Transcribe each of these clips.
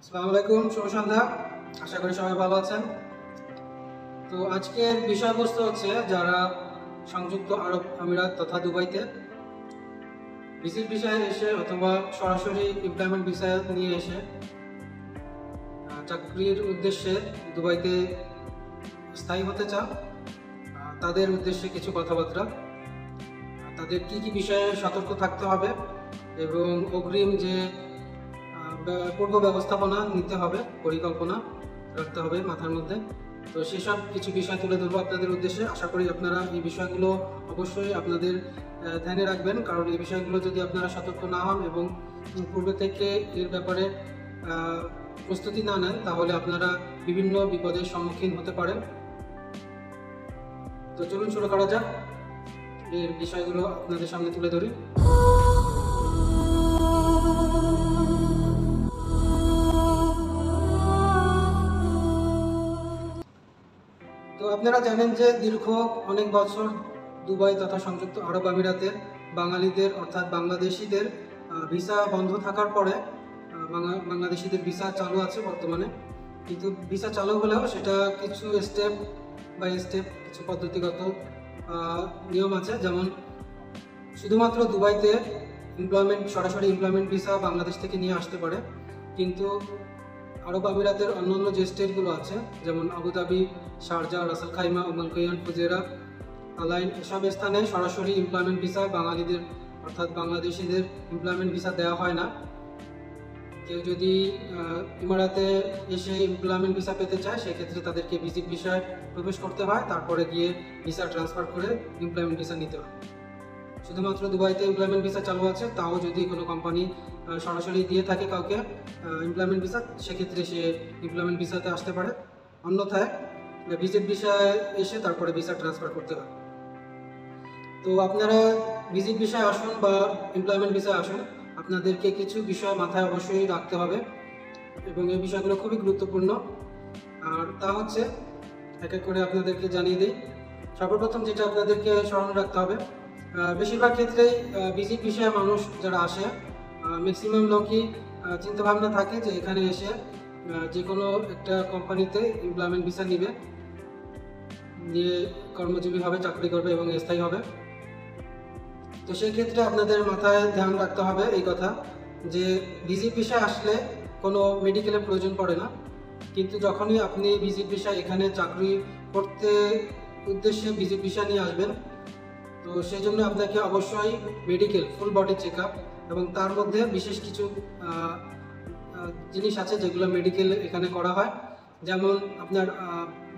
আসসালামু আলাইকুম, শুভ সন্ধ্যা। আশা করি সবাই ভালো আছেন। তো আজকের বিষয়বস্তু হচ্ছে যারা সংযুক্ত আরব আমিরাত তথা দুবাইতে ভিজিট ভিসায় এসে অথবা সরাসরি এমপ্লয়মেন্ট ভিসা নিয়ে এসে চাকরির উদ্দেশ্যে দুবাইতে স্থায়ী হতে চান, তাদের উদ্দেশ্যে কিছু কথাবার্তা। তাদের কি কি বিষয়ে সতর্ক থাকতে হবে এবং অগ্রিম যে পূর্ব ব্যবস্থাপনা নিতে হবে, পরিকল্পনা রাখতে হবে মাথার মধ্যে। তো সেসব কিছু বিষয় তুলে ধরবো আপনাদের উদ্দেশ্যে। আশা করি আপনারা এই বিষয়গুলো অবশ্যই আপনাদের ধ্যানে রাখবেন, কারণ এই বিষয়গুলো যদি আপনারা সতর্ক না হন এবং পূর্বে থেকে এর ব্যাপারে প্রস্তুতি না নেন, তাহলে আপনারা বিভিন্ন বিপদের সম্মুখীন হতে পারেন। তো চলুন শুরু করা যাক, এর বিষয়গুলো আপনাদের সামনে তুলে ধরি। তো আপনারা জানেন যে দীর্ঘ অনেক বছর দুবাই তথা সংযুক্ত আরব আমিরাতের বাঙালিদের অর্থাৎ বাংলাদেশিদের ভিসা বন্ধ থাকার পরে বাংলাদেশিদের ভিসা চালু আছে বর্তমানে। কিন্তু ভিসা চালু হলেও সেটা কিছু স্টেপ বাই স্টেপ কিছু পদ্ধতিগত নিয়ম আছে। যেমন শুধুমাত্র দুবাইতে সরাসরি এমপ্লয়মেন্ট ভিসা বাংলাদেশ থেকে নিয়ে আসতে পারে, কিন্তু আরব আমিরাতের অন্যান্য যে স্টেটগুলো আছে যেমন আবুধাবি, শারজা, রাসেল খাইমা, উমাল কৈয়ান, ফুজেরা, আলাইন, এসব স্থানে সরাসরি এমপ্লয়মেন্ট ভিসা বাঙালিদের অর্থাৎ বাংলাদেশিদের এমপ্লয়মেন্ট ভিসা দেওয়া হয় না। কেউ যদি ইমারাতে এসে এমপ্লয়মেন্ট ভিসা পেতে চায়, সেক্ষেত্রে তাদেরকে ভিজিট ভিসায় প্রবেশ করতে হয়, তারপরে গিয়ে ভিসা ট্রান্সফার করে এমপ্লয়মেন্ট ভিসা নিতে হয়। শুধুমাত্র দুবাইতে এমপ্লয়মেন্ট ভিসা চালু আছে, তাও যদি কোনো কোম্পানি সরাসরি দিয়ে থাকে কাউকে এমপ্লয়মেন্ট ভিসা, সেক্ষেত্রে সে এমপ্লয়মেন্ট ভিসাতে আসতে পারে। অন্যথায় ভিজিট ভিসায় এসে তারপরে ভিসা ট্রান্সফার করতে হয়। তো আপনারা ভিজিট ভিসায় আসুন বা এমপ্লয়মেন্ট ভিসায় আসুন, আপনাদেরকে কিছু বিষয় মাথায় অবশ্যই রাখতে হবে এবং এই বিষয়গুলো খুবই গুরুত্বপূর্ণ। আর তা হচ্ছে এক এক করে আপনাদেরকে জানিয়ে দিই। সর্বপ্রথম যেটা আপনাদেরকে স্মরণ রাখতে হবে, বেশিরভাগ ক্ষেত্রেই ভিজিট ভিসায় মানুষ যারা আসে, ম্যাক্সিমাম লোকই চিন্তাভাবনা থাকে যে এখানে এসে যে কোনো একটা কোম্পানিতে এমপ্লয়মেন্ট ভিসা নিয়ে কর্মজীবী হবে, চাকরি করবে এবং স্থায়ী হবে। তো সেই ক্ষেত্রে আপনাদের মাথায় ধ্যান রাখতে হবে এই কথা যে ভিজিট ভিসায় আসলে কোনো মেডিকেলের প্রয়োজন পড়ে না, কিন্তু যখনই আপনি ভিজিট ভিসা এখানে চাকরি করতে উদ্দেশ্যে ভিজিট ভিসা নিয়ে আসবেন, তো সেই জন্য আপনাকে অবশ্যই medical full body check up এবং তার মধ্যে বিশেষ কিছু জিনিস আছে যেগুলো মেডিকেল এখানে করা হয়। যেমন আপনার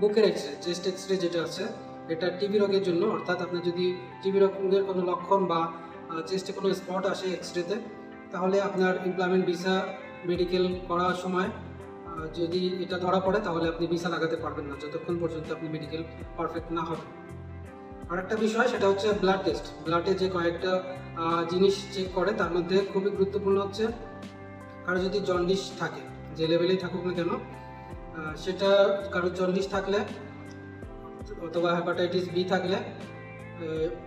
বুকের এক্সরে, চেস্ট এক্সরে যেটা আছে, এটা টিবি রোগের জন্য। অর্থাৎ আপনার যদি টিবি রোগের কোনো লক্ষণ বা চেস্টে কোনো স্পট আসে এক্সরেতে, তাহলে আপনার এমপ্লয়মেন্ট ভিসা মেডিকেল করার সময় যদি এটা ধরা পড়ে, তাহলে আপনি ভিসা লাগাতে পারবেন না যতক্ষণ পর্যন্ত আপনি মেডিকেল পারফেক্ট না হবে। আরেকটা বিষয় সেটা হচ্ছে ব্লাড টেস্ট। ব্লাডে যে কয়েকটা জিনিস চেক করে, তার মধ্যে খুবই গুরুত্বপূর্ণ হচ্ছে কারো যদি জন্ডিস থাকে, যে লেভেলেই থাকুক না কেন, সেটা কারো জন্ডিস থাকলে অথবা হেপাটাইটিস বি থাকলে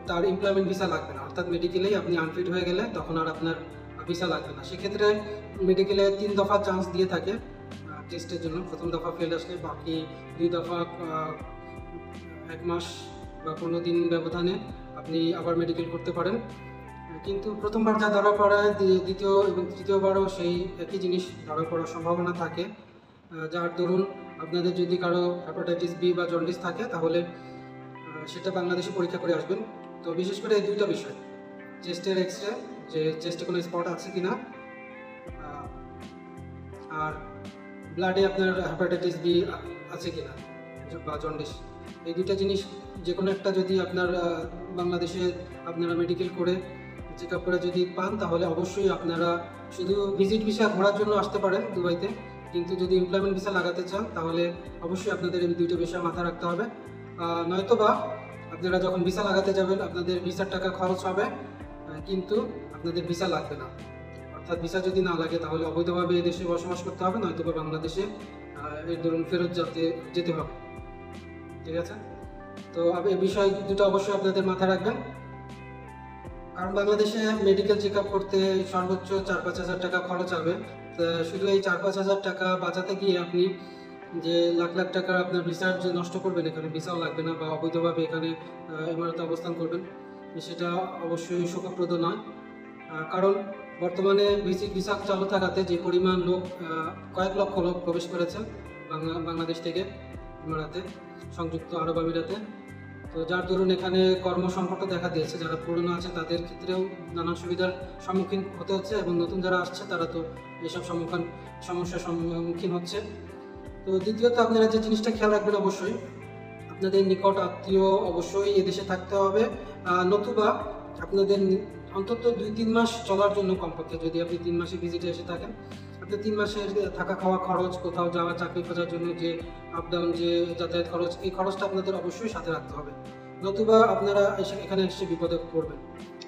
তার এমপ্লয়মেন্ট ভিসা লাগবে না। অর্থাৎ মেডিকেলেই আপনি আনফিট হয়ে গেলে তখন আর আপনার ভিসা লাগবে না। সেক্ষেত্রে মেডিকেলে 3 দফা চান্স দিয়ে থাকে টেস্টের জন্য। প্রথম দফা ফেল আসলে বাকি 2 দফা 1 মাস বা 15 দিন ব্যবধানে আপনি আবার মেডিকেল করতে পারেন। কিন্তু প্রথমবার যা ধরা পড়ায়, দ্বিতীয় এবং তৃতীয়বারও সেই একই জিনিস ধরা পড়ার সম্ভাবনা থাকে। যার দরুন আপনাদের যদি কারো হেপাটাইটিস বি বা জন্ডিস থাকে, তাহলে সেটা বাংলাদেশে পরীক্ষা করে আসবেন। তো বিশেষ করে এই 2টা বিষয়, চেস্টের এক্সরে, যে চেস্টে কোনো স্পট আছে কিনা, আর ব্লাডে আপনার হেপাটাইটিস বি আছে কিনা বা জন্ডিস, এই 2টা জিনিস যে কোনো একটা যদি আপনার বাংলাদেশে আপনারা মেডিকেল করে চেক আপ করে যদি পান, তাহলে অবশ্যই আপনারা শুধু ভিজিট ভিসা ঘোরার জন্য আসতে পারেন দুবাইতে, কিন্তু যদি এমপ্লয়মেন্ট ভিসা লাগাতে চান তাহলে অবশ্যই আপনাদের এই 2টা বিষয় মাথায় রাখতে হবে। নয়তোবা আপনারা যখন ভিসা লাগাতে যাবেন, আপনাদের ভিসার টাকা খরচ হবে কিন্তু আপনাদের ভিসা লাগবে না। অর্থাৎ ভিসা যদি না লাগে তাহলে অবৈধভাবে এই দেশে বসবাস করতে হবে, নয়তোবা বাংলাদেশে এর ধরুন ফেরত যেতে হবে। ঠিক আছে? তো এই বিষয় 2টা অবশ্যই আপনাদের মাথায় রাখবেন। কারণ বাংলাদেশে মেডিকেল চেক আপ করতে সর্বোচ্চ 4-5 হাজার টাকা খরচ হবে, শুধু এই 4-5 হাজার টাকা বাঁচাতে গিয়ে আপনি যে লাখ লাখ টাকা আপনার ভিসার যে নষ্ট করবেন, এখানে ভিসাও লাগবে না, বা অবৈধভাবে এখানে ইমারতে অবস্থান করবেন, সেটা অবশ্যই সুখপ্রদ নয়। কারণ বর্তমানে ভিসা চালু থাকাতে যে পরিমাণ লোক, কয়েক লক্ষ লোক প্রবেশ করেছে বাংলাদেশ থেকে ইমারাতে, সংযুক্ত আরব আমিরাতে, তো যার দরুন এখানে কর্মসংকটও দেখা দিয়েছে। যারা পুরনো আছে তাদের ক্ষেত্রেও নানান সুবিধার সম্মুখীন হতে হচ্ছে, এবং নতুন যারা আসছে তারা তো এইসব সমস্যার সম্মুখীন হচ্ছে। তো দ্বিতীয়ত আপনারা যে জিনিসটা খেয়াল রাখবেন, অবশ্যই আপনাদের নিকট আত্মীয় অবশ্যই এদেশে থাকতে হবে, নতুবা আপনাদের অন্তত 2-3 মাস চলার জন্য কমপক্ষে, যদি আপনি 3 মাসে ভিজিটে এসে থাকেন, আপনি 3 মাসের থাকা খাওয়া খরচ, কোথাও যাওয়া, চাকরি খোঁজার জন্য যে আপ ডাউন যে যাতায়াত খরচ, এই খরচটা আপনাদের অবশ্যই সাথে রাখতে হবে, নতুবা আপনারা এখানে এসে বিপদে পড়বেন।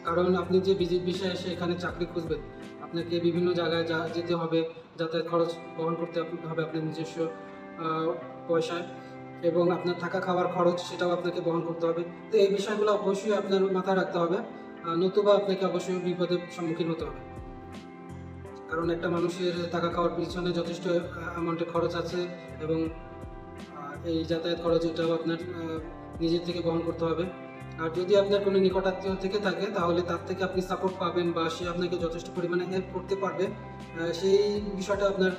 কারণ আপনি যে ভিজিট বিষয়ে এসে এখানে চাকরি খুঁজবেন, আপনাকে বিভিন্ন জায়গায় যেতে হবে, যাতায়াত খরচ বহন করতে হবে আপনার নিজস্ব পয়সায়, এবং আপনার থাকা খাওয়ার খরচ সেটাও আপনাকে বহন করতে হবে। তো এই বিষয়গুলো অবশ্যই আপনার মাথায় রাখতে হবে, নতুবা আপনাকে অবশ্যই বিপদের সম্মুখীন হতে হবে। কারণ একটা মানুষের থাকা খাওয়ার পিছনে যথেষ্ট অ্যামাউন্টের খরচ আছে, এবং এই যাতায়াত খরচ এটাও আপনার নিজের থেকে বহন করতে হবে। আর যদি আপনার কোনো নিকটাত্মীয় থেকে থাকে, তাহলে তার থেকে আপনি সাপোর্ট পাবেন, বা সে আপনাকে যথেষ্ট পরিমাণে হেল্প করতে পারবে, সেই বিষয়টা আপনার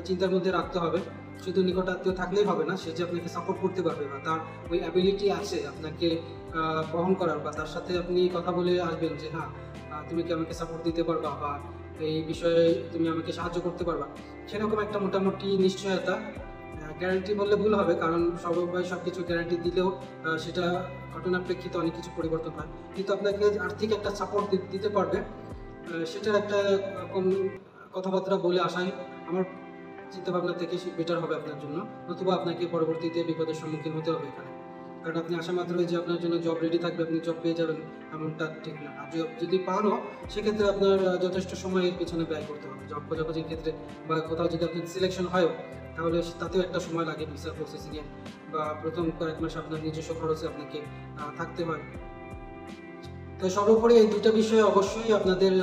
চিন্তার মধ্যে রাখতে হবে। শুধু নিকটাত্মীয় থাকলেই হবে না, সে যে আপনাকে সাপোর্ট করতে পারবে, বা তার ওই অ্যাবিলিটি আছে আপনাকে বহন করার, বা তার সাথে আপনি কথা বলে আসবেন যে হ্যাঁ তুমি কি আমাকে সাপোর্ট দিতে পারবা, বা এই বিষয়ে তুমি আমাকে সাহায্য করতে পারবা, সেরকম একটা মোটামুটি নিশ্চয়তা, গ্যারান্টি বললে ভুল হবে, কারণ সবাই সব কিছু গ্যারান্টি দিলেও সেটা ঘটনার প্রেক্ষিতে অনেক কিছু পরিবর্তন হয়, কিন্তু আপনাকে আর্থিক একটা সাপোর্ট দিতে পারবে, সেটার একটা কথাবার্তা বলে আসাই আমার চিন্তাভাবনা থেকে বেটার হবে আপনার জন্য, নতুবা আপনাকে পরবর্তীতে বিপদের সম্মুখীন হতে হবে এখানে। কারণ আপনি আসা মাত্রই যে আপনার জন্য জব রেডি থাকবে, আপনি জব পেয়ে যাবেন এমনটা ঠিক না। আর যদি পানও, সেক্ষেত্রে আপনার যথেষ্ট সময় এর পিছনে ব্যয় করতে হবে জব খোঁজাখুঁজির ক্ষেত্রে, বা কোথাও যদি আপনার সিলেকশন হয়ও, তাহলে তাতেও একটা সময় লাগে ভিসা প্রসেসিংয়ে, বা প্রথম কয়েক মাস আপনার নিজস্ব খরচে আপনাকে থাকতে হয়। তো সর্বোপরি এই দুটো বিষয়ে অবশ্যই আপনাদের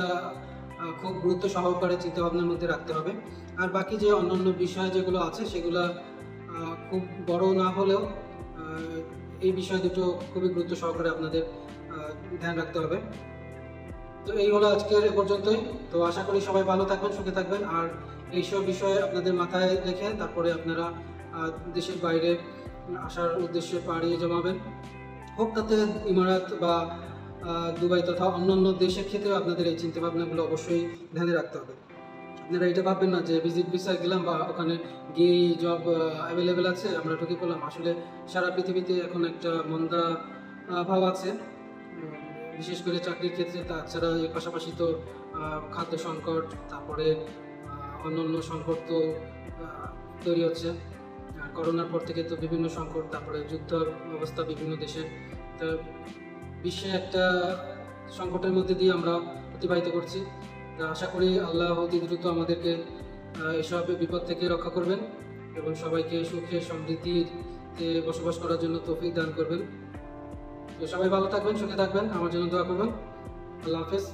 খুব গুরুত্ব সহকারে চিন্তাভাবনার মধ্যে রাখতে হবে। আর বাকি যে অন্যান্য বিষয় যেগুলো আছে, সেগুলো খুব বড় না হলেও এই বিষয় দুটো খুবই গুরুত্ব সহকারে আপনাদের ধ্যান রাখতে হবে। তো এই হলো আজকের এ পর্যন্তই। তো আশা করি সবাই ভালো থাকবেন, সুখে থাকবেন, আর এইসব বিষয়ে আপনাদের মাথায় রেখে তারপরে আপনারা দেশের বাইরে আসার উদ্দেশ্যে পাড়ি জমাবেন। হোক তাতে ইমারাত বা দুবাই তথা অন্যান্য দেশের ক্ষেত্রেও আপনাদের এই চিন্তাভাবনাগুলো অবশ্যই ধ্যানে রাখতে হবে। আপনারা এটা ভাববেন না যে ভিজিট ভিসা গেলাম বা ওখানে গিয়ে জব অ্যাভেলেবেল আছে, আমরা ঢুকে পড়লাম। আসলে সারা পৃথিবীতে এখন একটা মন্দা ভাব আছে, বিশেষ করে চাকরির ক্ষেত্রে। তাছাড়া এর পাশাপাশি তো খাদ্য সংকট, তারপরে অন্যান্য সংকট তো তৈরি হচ্ছে। করোনার পর থেকে তো বিভিন্ন সংকট, তারপরে যুদ্ধ অবস্থা বিভিন্ন দেশে, তো বিশ্বে একটা সংকটের মধ্যে দিয়ে আমরা অতিবাহিত করছি। আশা করি আল্লাহ অতি দ্রুত আমাদেরকে এসব বিপদ থেকে রক্ষা করবেন, এবং সবাইকে সুখে সমৃদ্ধিতে বসবাস করার জন্য তৌফিক দান করবেন। তো সবাই ভালো থাকবেন, সুখে থাকবেন, আমার জন্য দোয়া করবেন। আল্লাহ হাফেজ।